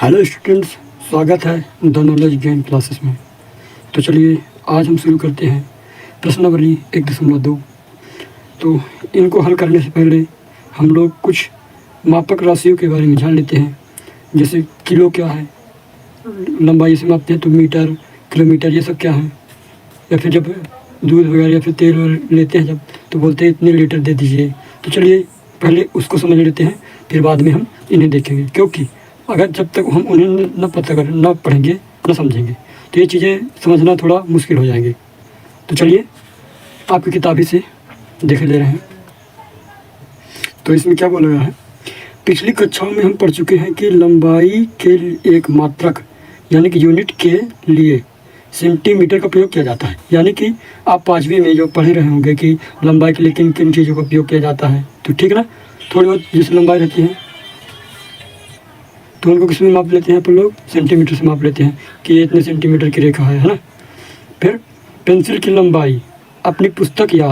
Hello students, स्वागत है the knowledge gain classes में। तो चलिए आज हम शुरू करते हैं प्रश्नावली 1.2। तो इनको हल करने से पहले हम लोग कुछ मापक राशियों के बारे में जान लेते हैं। जैसे किलो क्या है, लंबाई से मापते हैं तो मीटर, किलोमीटर, ये सब क्या है। या फिर जब दूध वगैरह या फिर तेल लेते हैं जब, तो बोलते हैं इतने लीटर दे दीजिए। तो चलिए पहले उसको समझ लेते हैं, फिर बाद में हम इन्हें देखेंगे। क्योंकि अगर जब तक हम उन्हें न पता करें, न पढ़ेंगे, न समझेंगे, तो ये चीज़ें समझना थोड़ा मुश्किल हो जाएंगे। तो चलिए आपकी किताबी से देख ले रहे हैं। तो इसमें क्या बोला गया है, पिछली कक्षाओं में हम पढ़ चुके हैं कि लंबाई के एक मात्रक यानी कि यूनिट के लिए सेंटीमीटर का प्रयोग किया जाता है। यानी कि आप 5वीं में जो पढ़े रहे होंगे कि लंबाई के लिए किन किन चीज़ों का उपयोग किया जाता है। तो ठीक ना, थोड़ी बहुत जैसे लंबाई रहती है तो उनको किस में माप लेते हैं अपन लोग, सेंटीमीटर से माप लेते हैं कि ये इतने सेंटीमीटर की रेखा है ना। फिर पेंसिल की लंबाई, अपनी पुस्तक या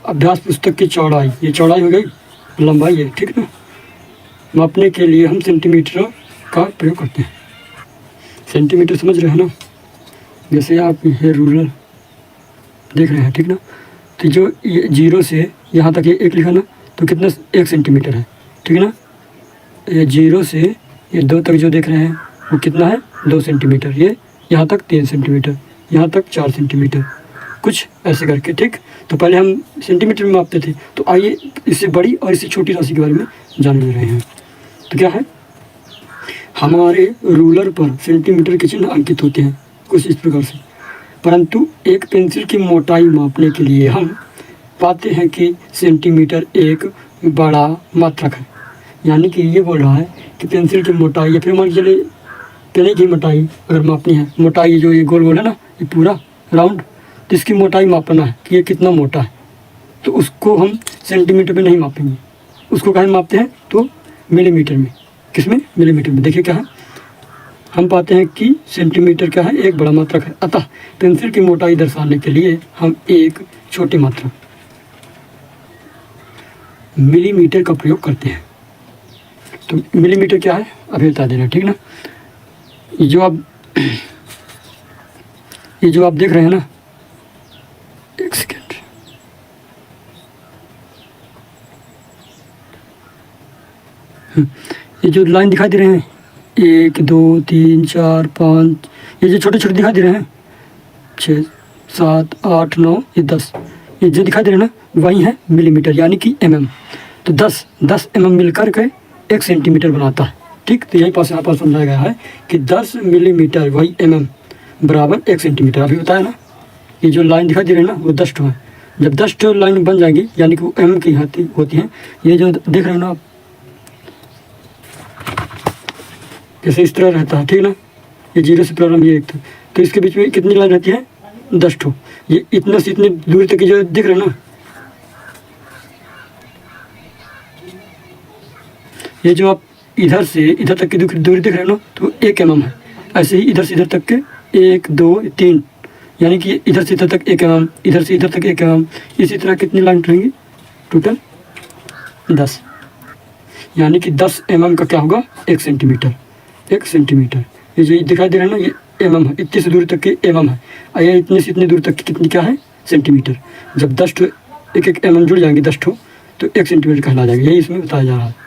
अभ्यास पुस्तक की चौड़ाई, ये चौड़ाई हो गई, लंबाई है, ठीक ना। मापने के लिए हम सेंटीमीटर का प्रयोग करते हैं। सेंटीमीटर समझ रहे हैं ना। जैसे आप ये रूलर देख रहे हैं, ठीक ना। तो जो ये 0 से यहाँ तक ये 1 लिखा ना, तो कितना 1 सेंटीमीटर है, ठीक ना। ये 0 से ये 2 तक जो देख रहे हैं वो कितना है, 2 सेंटीमीटर। ये यहाँ तक 3 सेंटीमीटर, यहाँ तक 4 सेंटीमीटर, कुछ ऐसे करके, ठीक। तो पहले हम सेंटीमीटर में मापते थे। तो आइए इससे बड़ी और इससे छोटी राशि के बारे में जान ले रहे हैं। तो क्या है, हमारे रूलर पर सेंटीमीटर के चिन्ह अंकित होते हैं कुछ इस प्रकार से। परंतु एक पेंसिल की मोटाई मापने के लिए हम पाते हैं कि सेंटीमीटर एक बड़ा मात्रक है। यानी कि ये बोल रहा है कि पेंसिल की मोटाई या फिर मान के चलिए पेन की मोटाई अगर मापनी है, मोटाई जो ये गोल गोल है ना, ये पूरा राउंड, तो इसकी मोटाई मापना है कि ये कितना मोटा है। तो उसको हम सेंटीमीटर में नहीं मापेंगे, उसको कहाँ मापते हैं, तो मिलीमीटर में। किस में, मिलीमीटर में। देखिए क्या है, हम पाते हैं कि सेंटीमीटर क्या है, एक बड़ा मात्रक है। अतः पेंसिल की मोटाई दर्शाने के लिए हम एक छोटी मात्रा मिलीमीटर का प्रयोग करते हैं। तो मिलीमीटर क्या है अभी बता देना, ठीक ना। ये जो आप देख रहे हैं ना, एक सेकेंड, ये जो लाइन दिखाई दे रहे हैं 1 2 3 4 5, ये जो छोटे छोटे दिखाई दे रहे हैं 6 7 8 9 ये 10, ये जो दिखाई दे रहे हैं ना, वही है मिलीमीटर यानी कि mm। तो 10 mm मिलकर के 1 सेंटीमीटर बनाता है, ठीक। तो यही पास यहाँ पर समझाया गया है कि 10 मिलीमीटर वही mm बराबर 1 सेंटीमीटर। अभी बताया ना, ये जो लाइन दिखाई दे रही है ना, वो 10 ठो है। जब 10 ठो लाइन बन जाएगी यानी कि वो mm की होती हैं। ये जो देख रहे हो ना आप, जैसे इस तरह रहता है, ठीक ना। ये 0 से प्रारंभ, ये 1 था, तो इसके बीच में कितनी लाइन रहती है, 10 ठो। ये इतना से इतनी दूरी तक जो दिख रहे हैं ना, ये जो आप इधर से इधर तक की दूरी देख रहे हो ना, तो 1 mm है। ऐसे ही इधर से इधर तक के 1 2 3, यानी कि इधर से इधर तक 1 mm, इधर से इधर तक 1 mm। इसी तरह कितनी लाइन रहेंगी, टोटल 10, यानी कि 10 mm का क्या होगा, 1 सेंटीमीटर। 1 सेंटीमीटर ये जो दिखाई दे रहा है ना, ये mm है, इतनी से दूरी तक के mm है। और ये इतनी से इतनी दूरी तक की कितनी क्या है, सेंटीमीटर। जब 10 ठो 1 mm जुड़ जाएंगे 10 ठो, तो 1 सेंटीमीटर कहला जाएगा। यही इसमें बताया जा रहा है।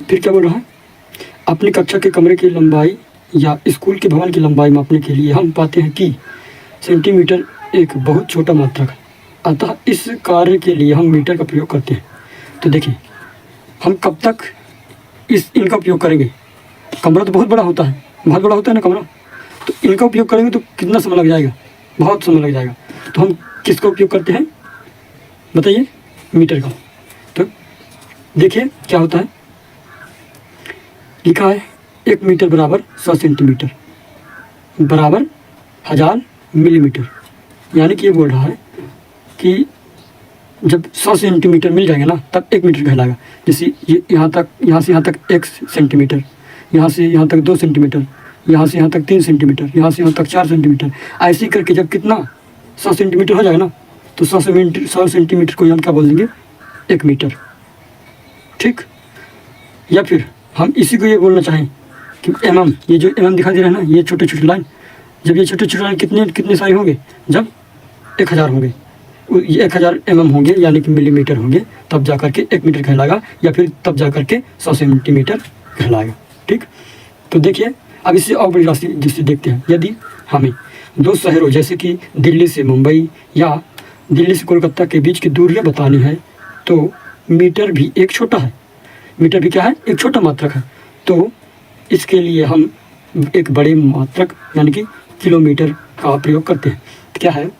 फिर क्या बोल रहा है, अपनी कक्षा के कमरे की लंबाई या स्कूल के भवन की लंबाई मापने के लिए हम पाते हैं कि सेंटीमीटर एक बहुत छोटा मात्रक है। अतः इस कार्य के लिए हम मीटर का प्रयोग करते हैं। तो देखिए हम कब तक इनका उपयोग करेंगे। कमरा तो बहुत बड़ा होता है, बहुत बड़ा होता है ना कमरा, तो इनका उपयोग करेंगे तो कितना समय लग जाएगा, बहुत समय लग जाएगा। तो हम किसका उपयोग करते हैं बताइए, मीटर का। तो देखिए क्या होता है, लिखा है 1 मीटर बराबर 100 सेंटीमीटर बराबर 1000 मिलीमीटर। यानी कि ये बोल रहा है कि जब 100 सेंटीमीटर मिल जाएगा ना, तब 1 मीटर कहलाएगा। जैसे ये यहाँ से यहाँ तक 1 सेंटीमीटर, यहाँ से यहाँ तक 2 सेंटीमीटर, यहाँ से यहाँ तक 3 सेंटीमीटर, यहाँ से यहाँ तक 4 सेंटीमीटर। ऐसे करके जब कितना 100 सेंटीमीटर हो जाएगा ना, तो 100 सेंटीमीटर को हम क्या बोल देंगे, 1 मीटर, ठीक। या फिर हम इसी को ये बोलना चाहें कि mm, ये जो mm दिखाई दे रहा है ना, ये छोटे छोटे लाइन, जब ये छोटे छोटे लाइन कितने कितने सारे होंगे, जब 1000 होंगे, ये 1000 mm होंगे यानी कि मिलीमीटर होंगे, तब जा कर के 1 मीटर कहलाएगा, या फिर तब जा कर के 100 सेंटीमीटर कहलाएगा। ठीक, तो देखिए अब इससे और बड़ी राशि जिससे देखते हैं, यदि हमें दो शहरों जैसे कि दिल्ली से मुंबई या दिल्ली से कोलकाता के बीच की दूरियां बतानी है, तो मीटर भी एक छोटा है, मीटर भी क्या है, एक छोटा मात्रक है। तो इसके लिए हम एक बड़े मात्रक यानी कि किलोमीटर का प्रयोग करते हैं। तो क्या है,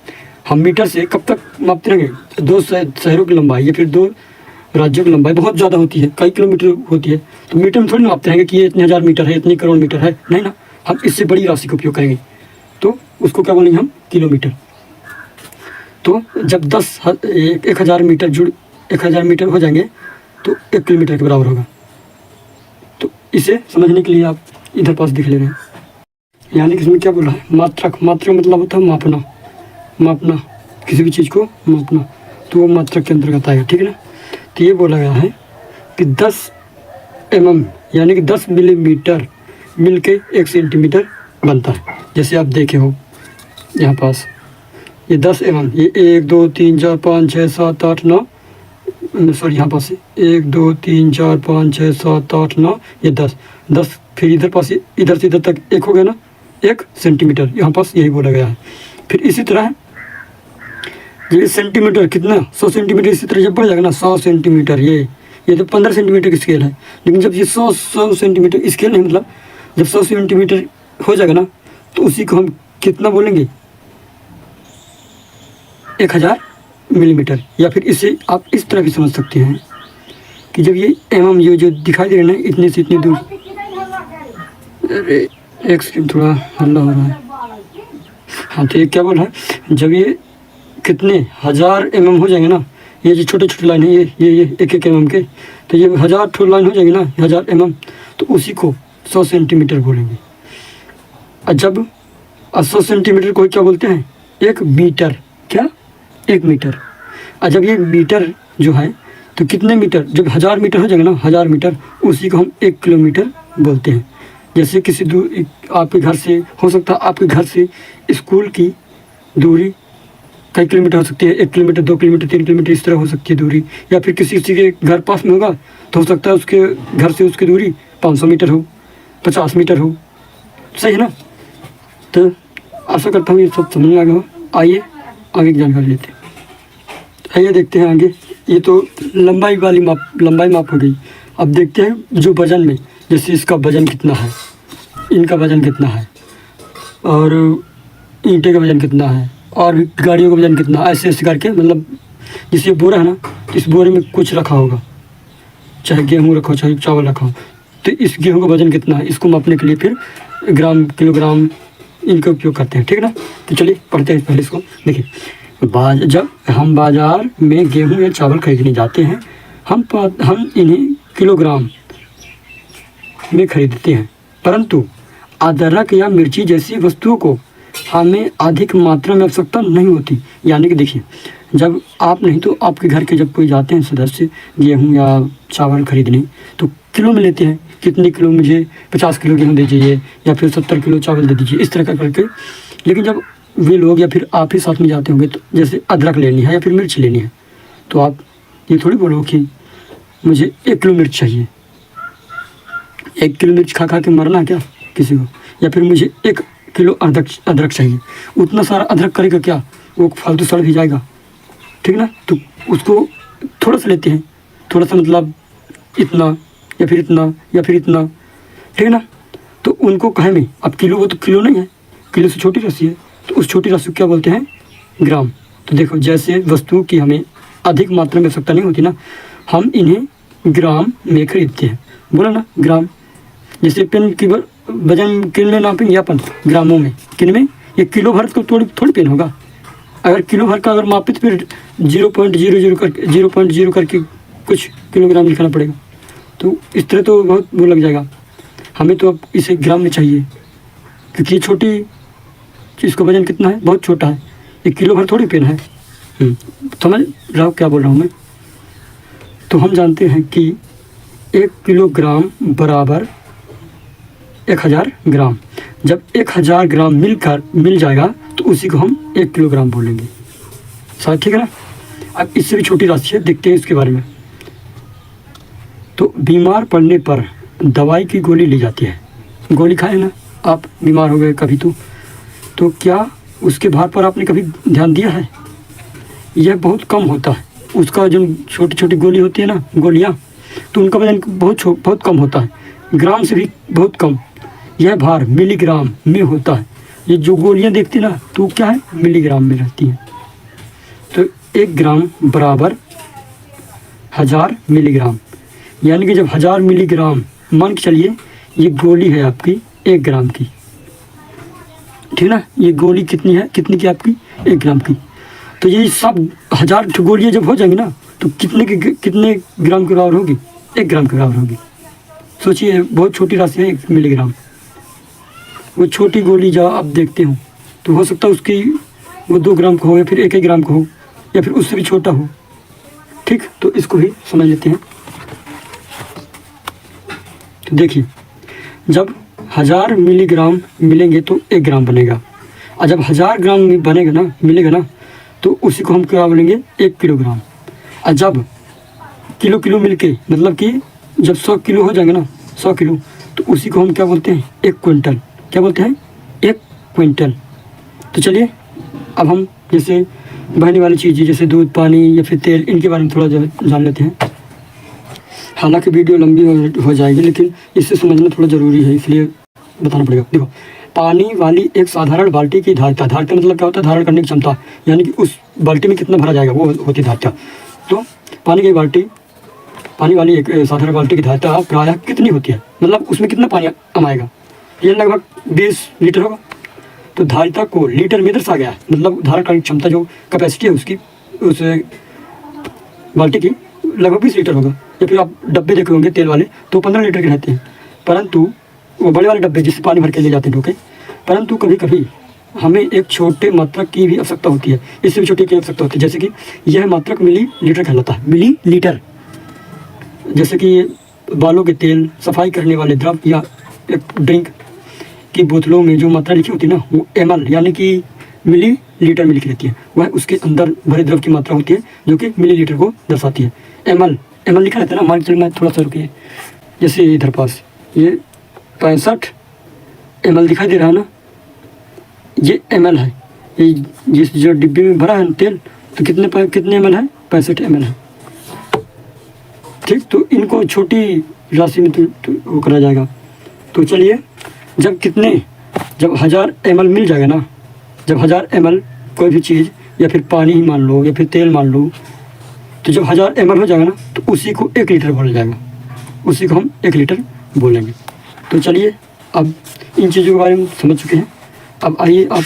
हम मीटर से कब तक मापते रहेंगे, दो शहरों की लंबाई या फिर दो राज्यों की लंबाई बहुत ज़्यादा होती है, कई किलोमीटर होती है, तो मीटर में थोड़ी ना मापते रहेंगे कि ये इतने 1000 मीटर है, इतनी करोड़ मीटर है, नहीं ना, हम इससे बड़ी राशि का उपयोग करेंगे, तो उसको क्या बोलेंगे हम, किलोमीटर। तो जब 1000 मीटर 1000 मीटर हो जाएंगे तो 1 किलोमीटर के बराबर होगा। तो इसे समझने के लिए आप इधर पास दिख ले रहे हैं, यानी कि इसमें क्या बोला है, मात्रक। मात्रक मतलब होता है मापना, मापना किसी भी चीज़ को मापना, तो वो मात्रक के अंतर्गत आएगा। ठीक है ना, तो ये बोला गया है कि 10 mm यानी कि 10 मिलीमीटर मिलके 1 सेंटीमीटर बनता है। जैसे आप देखे हो यहाँ पास ये 10 mm, ये 1 2 3 4 5 6 7 8 9, सॉरी यहाँ पास 1 2 3 4 5 6 7 8 9, ये 10, फिर इधर पास इधर से इधर तक 1 हो गया ना, 1 सेंटीमीटर, यहाँ पास यही बोला गया है। फिर इसी तरह ये सेंटीमीटर कितना, 100 सेंटीमीटर, इसी तरह जब बढ़ जाएगा ना 100 सेंटीमीटर, ये तो 15 सेंटीमीटर की स्केल है, लेकिन जब ये 100 सेंटीमीटर स्केल नहीं, मतलब जब 100 सेंटीमीटर हो जाएगा ना, तो उसी को हम कितना बोलेंगे, 1000 मिलीमीटर। या फिर इसे आप इस तरह भी समझ सकते हैं कि जब ये mm ये जो दिखाई दे रहे हैं ना, इतने से इतनी दूर, अरे एक सेकंड थोड़ा हल्ला हो रहा है, हाँ, तो ये क्या बोल रहा है, जब ये कितने 1000 mm हो जाएंगे ना, ये जो छोटे छोटे लाइन है, ये 1 mm के, तो ये 1000 ठो लाइन हो जाएगी ना, 1000 mm, तो उसी को 100 सेंटीमीटर बोलेंगे। और जब 100 सेंटीमीटर को क्या बोलते हैं, 1 मीटर, क्या, 1 मीटर। और जब ये मीटर जो है, तो कितने मीटर, जब 1000 मीटर हो जाएगा ना, 1000 मीटर, उसी को हम 1 किलोमीटर बोलते हैं। जैसे किसी दूर आपके घर से, हो सकता है आपके घर से स्कूल की दूरी कई किलोमीटर हो सकती है, 1 किलोमीटर 2 किलोमीटर 3 किलोमीटर इस तरह हो सकती है दूरी, या फिर किसी के घर पास में होगा तो हो सकता है उसके घर से उसकी दूरी 500 मीटर हो, 50 मीटर हो, सही है ना। तो आशा करता हूँ ये सब समझ में आ गया हो। आइए आगे की जानकारी लेते हैं। आइए देखते हैं आगे, ये तो लंबाई वाली लंबाई माप हो गई। अब देखते हैं जो वजन में, जैसे इसका वजन कितना है, इनका वजन कितना है, और ईंटे का वजन कितना है, और गाड़ियों का वजन कितना, ऐसे ऐसे करके, मतलब जैसे बोरा है ना, इस बोरे में कुछ रखा होगा, चाहे गेहूँ रखा हो चाहे चावल रखा हो, तो इस गेहूँ का वजन कितना है, इसको मापने के लिए फिर ग्राम किलोग्राम इनका उपयोग करते हैं। ठीक है ना, तो चलिए पढ़ते हैं पहले इसको। देखिए, जब हम बाज़ार में गेहूँ या चावल खरीदने जाते हैं, हम इन्हें किलोग्राम में खरीदते हैं, परंतु अदरक या मिर्ची जैसी वस्तुओं को हमें अधिक मात्रा में आवश्यकता नहीं होती। यानी कि देखिए, जब आप नहीं तो आपके घर के जब कोई जाते हैं सदस्य गेहूँ या चावल खरीदने, तो किलो में लेते हैं, कितने किलो, मुझे 50 किलो गेहूँ दे दीजिए या फिर 70 किलो चावल दे दीजिए, इस तरह का करके। लेकिन जब वे लोग या फिर आप ही साथ में जाते होंगे, तो जैसे अदरक लेनी है या फिर मिर्च लेनी है, तो आप ये थोड़ी बोलो कि मुझे 1 किलो मिर्च चाहिए, 1 किलो मिर्च खा खा के मरना क्या किसी को, या फिर मुझे 1 किलो अदरक चाहिए। उतना सारा अदरक करेगा क्या, वो फालतू सड़ भी जाएगा। ठीक ना, तो उसको थोड़ा सा लेते हैं, थोड़ा सा मतलब इतना या फिर इतना या फिर इतना, ठीक ना। तो उनको कहे में, अब किलो, वो तो किलो नहीं है, किलो से छोटी राशि है, तो उस छोटी राशि को क्या बोलते हैं, ग्राम। तो देखो, जैसे वस्तुओं की हमें अधिक मात्रा में आवश्यकता नहीं होती ना, हम इन्हें ग्राम में खरीदते हैं, बोला ना, ग्राम। जैसे पेन की वजन किन में नापेंगे अपन, ग्रामों में, किन में, ये किलो भर को थोड़ी पेन होगा। अगर किलो भर का अगर मापे तो फिर 0.00 करके कुछ किलोग्राम लिखना पड़ेगा, तो इस तरह तो बहुत वो लग जाएगा। हमें तो अब इसे ग्राम में चाहिए, क्योंकि ये छोटी, इसका वजन कितना है, बहुत छोटा है, 1 किलो भर थोड़ी पेन है। समझ रहा हो क्या बोल रहा हूँ मैं। तो हम जानते हैं कि 1 किलोग्राम बराबर 1000 ग्राम। जब 1000 ग्राम मिल जाएगा तो उसी को हम 1 किलोग्राम बोलेंगे। शायद ठीक है ना। अब इससे भी छोटी राशि है, देखते हैं इसके बारे में। तो बीमार पड़ने पर दवाई की गोली ली जाती है। गोली खाए ना आप, बीमार हो गए कभी तो क्या उसके भार पर आपने कभी ध्यान दिया है? यह बहुत कम होता है। उसका जो छोटी छोटी गोली होती है ना, गोलियाँ, तो उनका वजन बहुत कम होता है, ग्राम से भी बहुत कम। यह भार मिलीग्राम में होता है। ये जो गोलियाँ देखती ना, तो क्या है, मिलीग्राम में रहती हैं। तो 1 ग्राम बराबर 1000 मिलीग्राम, यानी कि जब 1000 मिलीग्राम, मान के चलिए ये गोली है आपकी 1 ग्राम की, ठीक ना। ये गोली कितनी की आपकी, 1 ग्राम की। तो ये सब 1000 गोलियाँ जब हो जाएंगी ना, तो कितने ग्राम के बराबर होगी, 1 ग्राम के बराबर होगी। सोचिए, बहुत छोटी राशि है 1 मिलीग्राम। वो छोटी गोली जब आप देखते हो तो हो सकता है उसकी वो 2 ग्राम का हो, या फिर 1 ग्राम का हो, या फिर उससे भी छोटा हो। ठीक, तो इसको भी समझ लेते हैं। तो देखिए, जब 1000 मिलीग्राम मिलेंगे तो 1 ग्राम बनेगा, और जब 1000 ग्राम मिलेगा ना, तो उसी को हम क्या बोलेंगे, 1 किलोग्राम। और जब किलो मिलके, मतलब कि जब 100 किलो हो जाएंगे ना, 100 किलो, तो उसी को हम क्या बोलते हैं, 1 क्विंटल। क्या बोलते हैं, 1 क्विंटल। तो चलिए अब हम जैसे बहने वाली चीज़ें जैसे दूध, पानी या फिर तेल, इनके बारे में थोड़ा जान लेते हैं। हालांकि वीडियो लंबी हो जाएगी, लेकिन इससे समझना थोड़ा ज़रूरी है, इसलिए बताना पड़ेगा। देखो, पानी वाली एक साधारण बाल्टी की धारिता मतलब क्या होता है, धारण करने की क्षमता, यानी कि उस बाल्टी में कितना भरा जाएगा वो होती है धारिता। तो पानी वाली एक साधारण बाल्टी की धारिता प्रायः कितनी होती है, मतलब उसमें कितना पानी आएगा, ये लगभग 20 लीटर होगा। तो धारिता को लीटर में दर्शाया गया है, मतलब धारण करने की क्षमता जो कैपेसिटी है उसकी, उस बाल्टी की लगभग 20 लीटर होगा। या फिर आप डब्बे देखे होंगे तेल वाले, तो 15 लीटर के रहते हैं, परंतु वो बड़े वाले डब्बे जिससे पानी भर के ले जाते हैं ढोके, परंतु कभी कभी हमें एक छोटे मात्रक की भी आवश्यकता होती है, इससे भी छोटी की आवश्यकता होती है। जैसे कि यह मात्रक मिली लीटर कहलाता है, मिली लीटर। जैसे कि बालों के तेल, सफाई करने वाले द्रव या एक ड्रिंक की बोतलों में जो मात्रा लिखी होती है ना, वो ml यानी कि मिली लीटर में लिखी रहती है। वह उसके अंदर भरे द्रव की मात्रा होती है जो कि मिली लीटर को दर्शाती है। ml लिखा रहता है ना, मान चलिए मैं थोड़ा सा रुकिए, जैसे इधर पास ये 65 ml दिखाई दे रहा है ना, ये ml है। ये जिस जो डिब्बे में भरा है तेल, तो कितने ml है, 65 ml है। ठीक, तो इनको छोटी राशि में तो वो करा जाएगा। तो चलिए, जब 1000 ml मिल जाएगा ना, जब 1000 ml कोई भी चीज़, या फिर पानी ही मान लो या फिर तेल मान लो, तो जब 1000 ml हो जाएगा ना, तो उसी को 1 लीटर बोला जाएगा, उसी को हम 1 लीटर बोलेंगे। तो चलिए, अब इन चीज़ों के बारे में समझ चुके हैं। अब आइए आप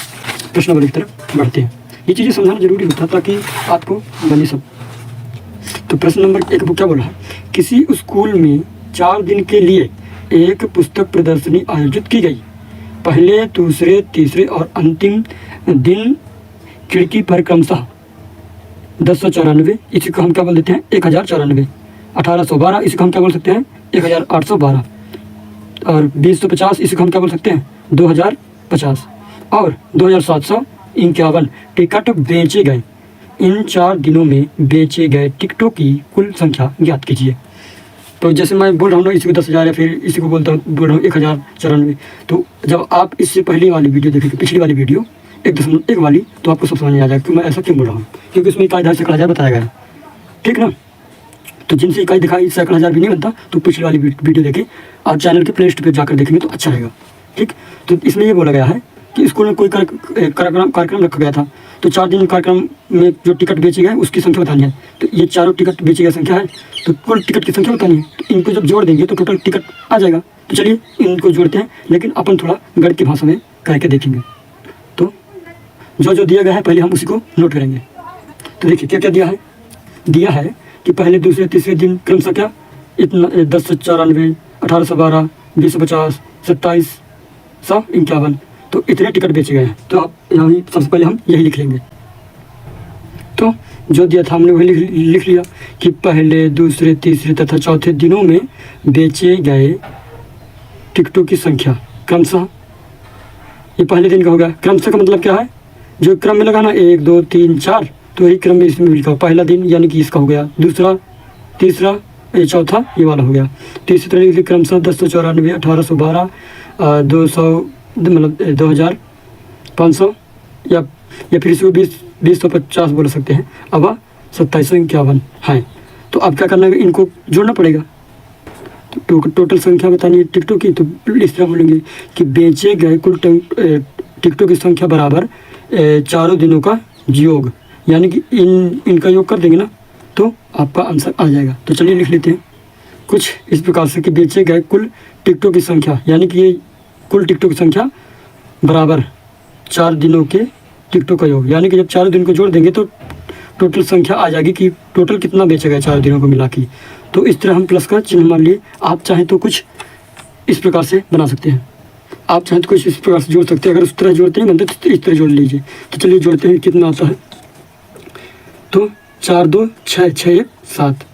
प्रश्नावली की तरफ बढ़ते हैं। ये चीज़ें समझाना जरूरी होता है ताकि आपको बने सब। तो प्रश्न नंबर 1 को क्या बोला है, किसी स्कूल में 4 दिन के लिए एक पुस्तक प्रदर्शनी आयोजित की गई। पहले, दूसरे, तीसरे और अंतिम दिन खिड़की पर क्रमशः 1094, इसी को हम क्या बोल देते हैं, 1094, 1812, इसी को हम क्या बोल सकते हैं, 1812, और 2050, इसी को हम क्या बोल सकते हैं, 2050, और 2751 टिकट बेचे गए। इन 4 दिनों में बेचे गए टिकटों की कुल संख्या ज्ञात कीजिए। तो जैसे मैं बोल रहा हूँ ना, इसी को 10,000 या फिर इसी को बोल रहा हूँ 1094। तो जब आप इससे पहले वाली वीडियो देखेंगे, पिछली वाली वीडियो 1.1 वाली, तो आपको सब समझ में आ जाएगा कि मैं ऐसा क्यों बोल रहा हूँ, क्योंकि उसमें इकाई धार सैकड़ा हजार बताया गया है। ठीक ना। तो जिनसे इकाई दिखाई सैकड़ा हजार भी नहीं बनता, तो पिछली वाली वीडियो देखें, आप चैनल के प्ले लिस्ट पर जाकर देखेंगे तो अच्छा रहेगा। ठीक, तो इसमें ये बोला गया है कि स्कूल में कोई कार्यक्रम रखा गया था, तो 4 दिन कार्यक्रम में जो टिकट बेचे गए उसकी संख्या बतानी है। तो ये चारों टिकट बेचे गए संख्या है, तो कुल टिकट की संख्या बतानी है। तो इनको जब जोड़ देंगे तो टोटल टिकट आ जाएगा। तो चलिए इनको जोड़ते हैं, लेकिन अपन थोड़ा गणित की भाषा में करके देखेंगे। तो जो दिया गया है पहले हम उसी को नोट करेंगे। तो देखिए क्या क्या दिया है कि पहले, दूसरे, तीसरे दिन क्रमशः क्या, इतना 1094, 1812, 2050, 2751, तो इतने टिकट बेचे गए हैं। तो आप यहाँ सबसे पहले हम यही लिख लेंगे। तो जो दिया था हमने वही लिख लिया कि पहले, दूसरे, तीसरे तथा चौथे दिनों में बेचे गए टिकटों की संख्या, क्रमशः, ये पहले दिन का हो गया। क्रमशः का मतलब क्या है, जो क्रम में लगाना 1 2 3 4, तो यही क्रम में इसमें भी लिखा हो। पहला दिन यानी कि इसका हो गया, दूसरा, तीसरा, ये चौथा ये वाला हो गया। तो इसी तरह लिखिए क्रमशः 1094, 1812, 200 मतलब 2500, या फिर इसको 2050 बोल सकते हैं। अब 2751 है। तो अब क्या करना है, इनको जोड़ना पड़ेगा। तो टोटल संख्या बतानी है टिकटों की, तो इस तरह बोलेंगे कि बेचे गए कुल टिकटों की संख्या बराबर चारों दिनों का योग, यानी कि इनका योग कर देंगे ना तो आपका आंसर आ जाएगा। तो चलिए लिख लेते हैं कुछ इस प्रकार से कि बेचे गए कुल टिकटों की संख्या, यानी कि ये कुल टिकटों की संख्या बराबर 4 दिनों के टिकटों का योग, यानी कि जब 4 दिन को जोड़ देंगे तो टोटल संख्या आ जाएगी कि टोटल कितना बेचा गया 4 दिनों को मिला के। तो इस तरह हम प्लस का चिन्ह मान लिए। आप चाहें तो कुछ इस प्रकार से बना सकते हैं, आप चाहें तो कुछ इस प्रकार से जोड़ सकते हैं। अगर उस तरह जोड़ते नहीं बनते तो इस तरह जोड़ लीजिए। तो चलिए जोड़ते हैं, कितना आता है। तो 4 2 6, 6 1 7,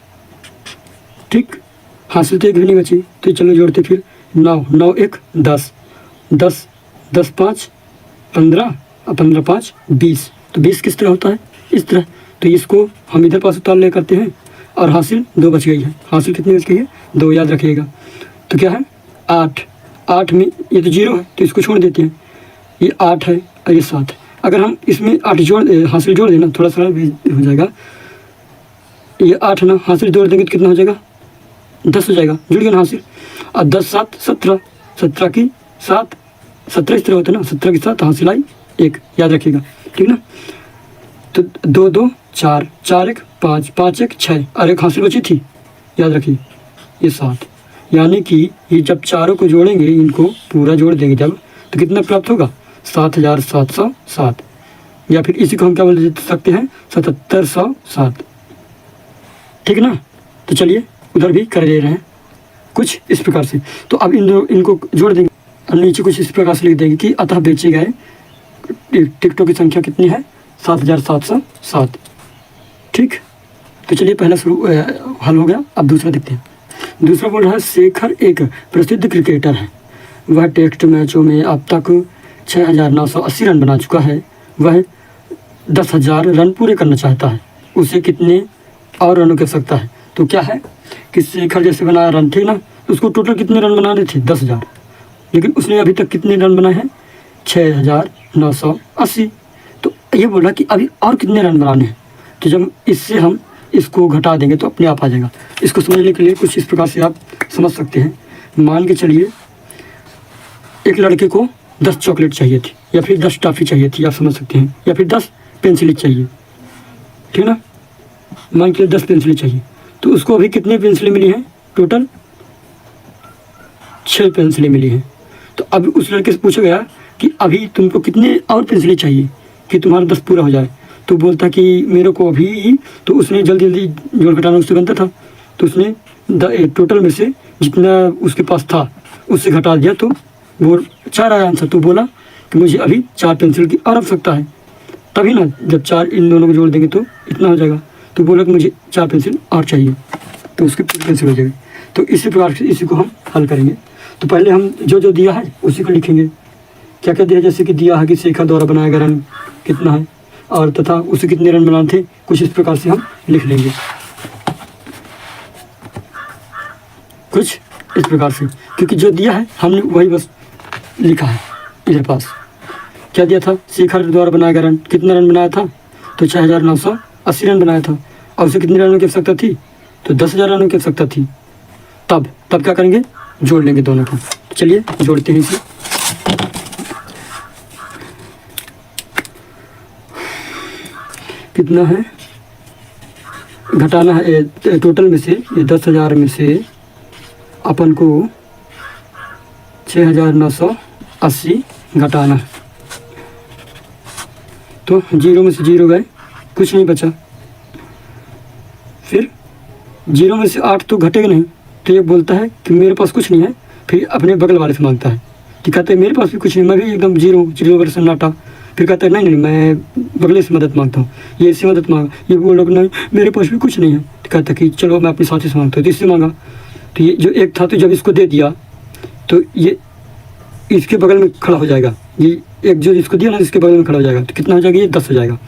ठीक। हासिल तो एक भी नहीं बची, तो चलो जोड़ते फिर 9 9 1 10 10 10 5 15 और 15 5 20। तो 20 किस तरह होता है, इस तरह। तो इसको हम इधर पास उतार ले करते हैं, और हासिल 2 बच गई है। हासिल कितनी बच गई है, 2, याद रखिएगा। तो क्या है 8, 8 में ये तो 0 है तो इसको छोड़ देते हैं, ये 8 है और ये 7 है। अगर हम इसमें 8 हासिल जोड़ देना, थोड़ा सा भी हो जाएगा, ये 8 ना हासिल जोड़ देंगे तो कितना हो जाएगा, 10 हो जाएगा, जुड़ गया ना हासिल। और 10 7 17, 17 की 7, 17 इस तरह होता है ना, 17 की 7 हासिल आई 1, याद रखिएगा, ठीक ना। तो 2 2 4, 4 1 5, 5 1 6 और एक हासिल बची थी, याद रखिए, ये 7। यानी कि ये जब चारों को जोड़ेंगे, इनको पूरा जोड़ देंगे जब, तो कितना प्राप्त होगा, 7707, या फिर इसी को हम क्या बोल सकते हैं, 7707, ठीक ना। तो चलिए उधर भी कर दे रहे हैं कुछ इस प्रकार से। तो अब इनको जोड़ देंगे और नीचे कुछ इस प्रकार से लिख देंगे कि अतः बेचे गए टिकटों की संख्या कितनी है, 7707, ठीक। तो चलिए पहला शुरू हल हो गया। अब दूसरा देखते हैं। दूसरा बोल रहा है, शेखर एक प्रसिद्ध क्रिकेटर है। वह टेस्ट मैचों में अब तक 6980 रन बना चुका है। वह 10,000 रन पूरे करना चाहता है। उसे कितने और रनों की आवश्यकता है। तो क्या है कि शेखर जैसे बनाया रन थे ना, उसको टोटल कितने रन बनाने थे, 10,000, लेकिन उसने अभी तक कितने रन बनाए हैं, 6980। तो ये बोल रहा कि अभी और कितने रन बनाने हैं। तो जब इससे हम इसको घटा देंगे तो अपने आप आ जाएगा। इसको समझने के लिए कुछ इस प्रकार से आप समझ सकते हैं। मान के चलिए एक लड़के को 10 चॉकलेट चाहिए थी, या फिर 10 टॉफ़ी चाहिए थी, आप समझ सकते हैं, या फिर 10 पेंसिलें चाहिए, ठीक ना। मान के 10 पेंसिलें चाहिए, तो उसको अभी कितनी पेंसिलें मिली हैं, टोटल 6 पेंसिलें मिली हैं। तो अब उस लड़के से पूछा गया कि अभी तुमको कितने और पेंसिलें चाहिए कि तुम्हारा 10 पूरा हो जाए। तो बोलता कि मेरे को अभी, तो उसने जल्दी जल्दी जोड़ घटाना उससे बनता था, तो उसने टोटल में से जितना उसके पास था उससे घटा दिया, तो वो 4 आया आंसर। तो बोला कि मुझे अभी 4 पेंसिल की और आवश्यकता है। तभी ना जब 4 इन दोनों को जोड़ देंगे तो इतना हो जाएगा। तो बोला कि मुझे 4 पेंसिल और चाहिए, तो उसकी पेंसिल हो जाएगी। तो इसी प्रकार से इसी को हम हल करेंगे। तो पहले हम जो जो दिया है उसी को लिखेंगे। क्या क्या दिया, जैसे कि दिया है कि शेखर द्वारा बनाया गया रन कितना है, और तथा उसे कितने रन बनाने थे, कुछ इस प्रकार से हम लिख लेंगे, कुछ इस प्रकार से, क्योंकि जो दिया है हमने वही बस लिखा है। इधर पास क्या दिया था, शेखर द्वारा बनाया गया रन, कितना रन बनाया था, तो 6980 रन बनाया था, और उसे कितने रनों की आवश्यकता थी, तो 10,000 रनों की आवश्यकता थी। तब क्या करेंगे, जोड़ लेंगे दोनों को। चलिए जोड़ते हैं इसे। कितना है, घटाना है टोटल में से, ये 10,000 में से अपन को 6980 घटाना है। तो 0 में से 0 गए, कुछ नहीं बचा। फिर 0 में से 8 तो घटेगा नहीं, तो ये बोलता है कि मेरे पास कुछ नहीं है। फिर अपने बगल वाले से मांगता है कि कहते हैं मेरे पास भी कुछ नहीं, मैं भी एकदम 0 सन्नाटा। फिर कहता है नहीं मैं बगले से मदद मांगता हूँ, ये इससे मदद मांगा। ये बोल रहा नहीं मेरे पास भी कुछ नहीं है। तो कहता है कि चलो मैं अपने साथी से मांगता हूँ, तो इससे मांगा। तो ये जो एक था, तो जब इसको दे दिया तो ये इसके बगल में खड़ा हो जाएगा, ये एक जो इसको दिया ना इसके बगल में खड़ा हो जाएगा, तो कितना हो जाएगा, ये 10 हो जाएगा।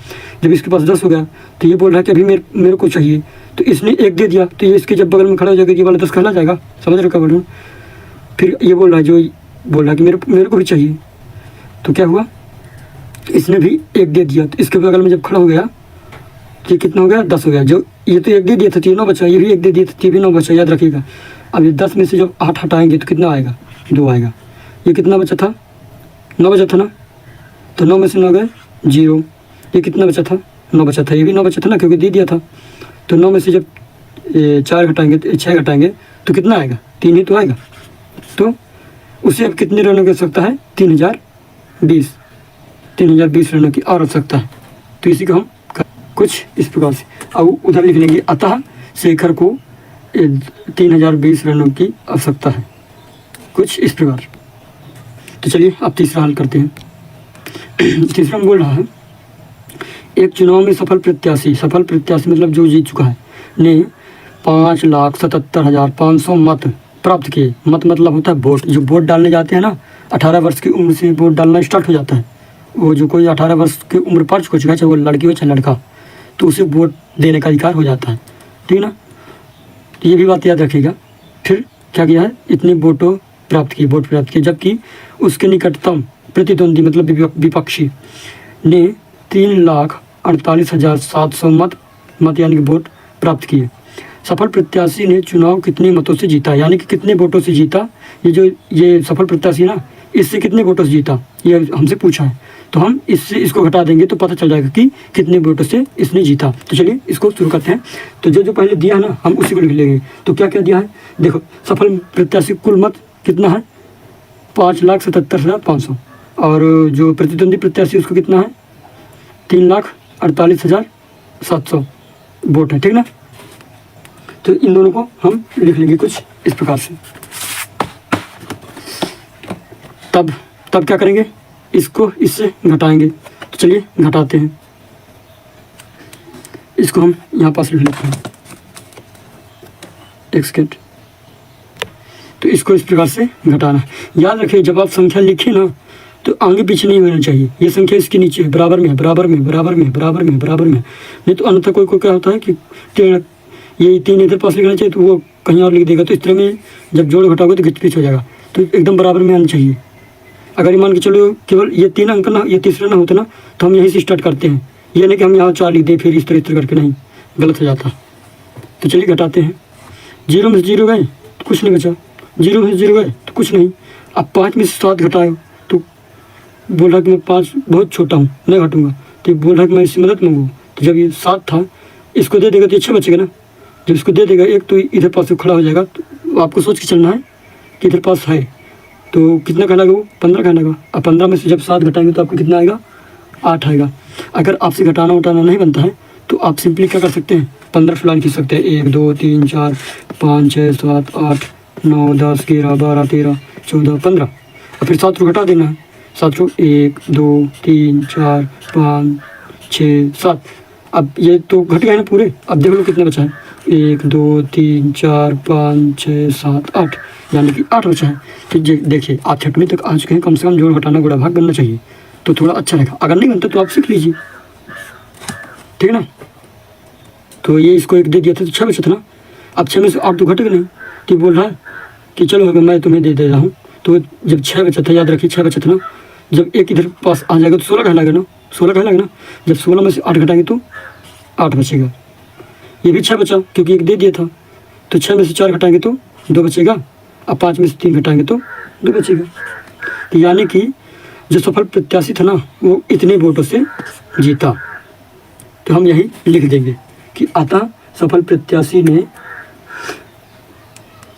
जब इसके पास 10 हो गया तो ये बोल रहा है कि अभी मेरे को चाहिए, तो इसने 1 दे दिया, तो ये इसके जब बगल में खड़ा हो जाएगा ये वाला 10 कहला जाएगा। समझ रहे हो क्या बोल रहा हूँ। फिर ये बोल रहा है, जो बोल रहा है कि मेरे को भी चाहिए, तो क्या हुआ, इसने भी 1 दे दिया, तो इसके बगल में जब खड़ा हो गया तो ये कितना हो गया, 10 हो गया। जो ये तो 1 दे दिया था, 9 बचा, ये भी 1 दे दिया था, ये भी 9 बचा, याद रखिएगा। अब ये 10 में से जब 8 हटाएंगे तो कितना आएगा, 2 आएगा। ये कितना बचा था, 9 बचा था ना, तो 9 में से 9 गए 0। ये कितना बचा था, 9 बचा था, ये भी 9 बचा था ना, क्योंकि दे दिया था। तो 9 में से जब 4 घटाएंगे तो 6 घटाएंगे तो कितना आएगा, 3 ही तो आएगा। तो उसे अब कितने रनों की आवश्यकता है, 3020 रनों की और आवश्यकता है। तो इसी को हम कुछ इस प्रकार से अब उधर लिख लेंगे, अतः शेखर को 3020 रनों की आवश्यकता है, कुछ इस प्रकार। तो चलिए अब तीसरा हल करते हैं। तीसरा में बोल रहा है, एक चुनाव में सफल प्रत्याशी मतलब जो जीत चुका है, ने 5,77,500 मत प्राप्त किए। मत मतलब होता है वोट, जो वोट डालने जाते हैं ना, 18 वर्ष की उम्र से वोट डालना स्टार्ट हो जाता है। वो जो कोई 18 वर्ष की उम्र पार चुका है, चाहे वो लड़की हो चाहे लड़का, तो उसे वोट देने का अधिकार हो जाता है, ठीक है ना। तो ये भी बात याद रखिएगा। फिर क्या किया है, इतने वोट प्राप्त किए, जबकि उसके निकटतम प्रतिद्वंदी मतलब विपक्षी ने 3,48,700 मत यानी कि वोट प्राप्त किए। सफल प्रत्याशी ने चुनाव कितने मतों से जीता, यानी कि कितने वोटों से जीता। ये सफल प्रत्याशी ना, इससे कितने वोटों से जीता ये हमसे पूछा है, तो हम इसको घटा देंगे तो पता चल जाएगा कि कितने वोटों से इसने जीता। तो चलिए इसको शुरू करते हैं। तो जो पहले दिया है ना, हम उसी को लिख लेंगे। तो क्या क्या दिया है, देखो, सफल प्रत्याशी कुल मत कितना है, 5,77,500, और जो प्रतिद्वंदी प्रत्याशी उसको कितना है, 3,48,700 वोट है, ठीक ना। तो इन दोनों को हम लिख लेंगे कुछ इस प्रकार से। तब क्या करेंगे, इसको इससे घटाएंगे। तो चलिए घटाते हैं, इसको हम यहाँ पास लिख लेते हैं, एक सेकेंड। तो इसको इस प्रकार से घटाना। याद रखिए, जब आप संख्या लिखें ना तो आगे पीछे नहीं होना चाहिए, ये संख्या इसके नीचे बराबर में, नहीं तो अन्यथा कोई क्या होता है कि ये 3 इधर पास लिखना चाहिए तो वो कहीं और लिख देगा। तो इस तरह में जब जोड़ घटाओगे तो घिच-पिच हो जाएगा, तो एकदम बराबर में आना चाहिए। अगर मान के चलो केवल ये 3 अंक ना, ये तीसरा ना होता ना, तो हम यहीं से स्टार्ट करते हैं। ये नहीं कि हम यहाँ 4 लिख दें फिर इस तरह करके, नहीं, गलत हो जाता। तो चलिए घटाते हैं। 0 में से 0 गए तो कुछ नहीं बचा, 0 में से 0 गए तो कुछ नहीं। अब 5 में से 7 घटाए तो बोल रहा कि मैं 5 बहुत छोटा हूँ, नहीं घटूंगा। तो बोल रहा कि मैं इससे मदद मांगूँ। तो जब ये 7 था, इसको दे देगा तो 6 बचेगा ना। जब इसको दे देगा एक, तो इधर पास से खड़ा हो जाएगा। तो आपको सोच के चलना है कि इधर पास है, तो कितना कहलाएगा वो, 15 कहलाएगा। अब 15 में से जब 7 घटाएंगे तो आपको कितना आएगा, 8 आएगा। अगर आपसे घटाना उठाना नहीं बनता है तो आप सिंपली क्या कर सकते हैं, 15 फुलान खींच सकते हैं। 1 2 3 4 5 6 7 8 9 10 11 12 13 14 15, और फिर 7 घटा देना है। 7 1 2 3 4 5 6 7। अब ये तो घट गए ना पूरे। अब देख लो कितने बचा है, 1 2 3 4 5 6 7 8, यानी कि 8 बचा है। तो देखिए, आप 6वीं तक आ चुके हैं, कम से कम जोड़ घटाना गुणा भाग बनना चाहिए, तो थोड़ा अच्छा रहेगा। अगर नहीं बनता तो आप सीख लीजिए, ठीक है ना। तो ये इसको 1 दे दिया था तो 6 बचा था ना। अब 6 में से 8 तो घट गए नहीं, तो बोल रहा है कि चलो अगर मैं तुम्हें दे रहा हूँ। तो जब 6 बचा था, याद रखिए 6 बचा था ना, जब एक इधर पास आ जाएगा तो 16 कहलाएगा ना, 16 कहलाएगा ना। जब 16 में से 8 घटाएंगे तो 8 बचेगा। ये भी 6 बचा क्योंकि 1 दे दिया था, तो 6 में से 4 घटाएंगे तो 2 बचेगा। अब 5 में से 3 घटाएंगे तो 2 बचेगा। तो यानी कि जो सफल प्रत्याशी था ना, वो इतने वोटों से जीता। तो हम यही लिख देंगे कि अतः सफल प्रत्याशी ने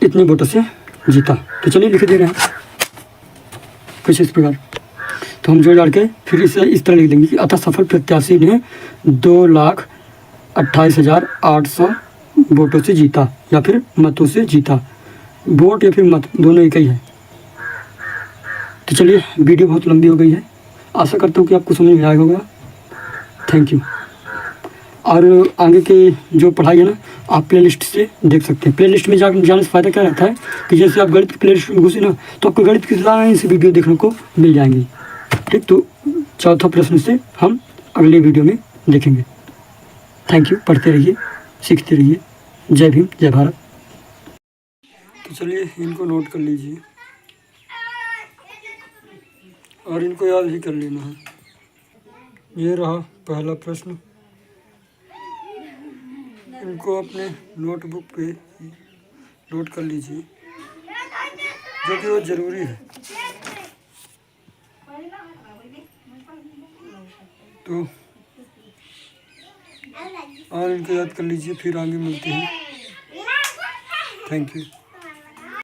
इतने वोटों से जीता। तो चलिए लिख दे रहे हैं कुछ इस प्रकार। तो हम जोड़ डाल के फिर इसे इस तरह लिख देंगे कि अतः सफल प्रत्याशी ने 2,28,800 वोटों से जीता, या फिर मतों से जीता। वोट या फिर मत दोनों एक ही है। तो चलिए, वीडियो बहुत लंबी हो गई है, आशा करता हूँ कि आपको समझ में आया होगा। Thank you. और आगे के जो पढ़ाई है ना आप प्ले लिस्ट से देख सकते हैं। प्ले लिस्ट में जाने से फ़ायदा क्या रहता है कि जैसे आप गणित की प्ले लिस्ट में घुसे ना तो आपको गणित की लाइन से वीडियो देखने को मिल जाएंगी। ठीक, तो चौथा प्रश्न से हम अगले वीडियो में देखेंगे। थैंक यू, पढ़ते रहिए, सीखते रहिए। जय भीम, जय भारत। तो चलिए इनको नोट कर लीजिए और इनको याद भी कर लेना है। ये रहा पहला प्रश्न, इनको अपने नोटबुक पे नोट कर लीजिए जो कि वो ज़रूरी है। तो और इनको याद कर लीजिए, फिर आगे मिलते हैं। Thank you.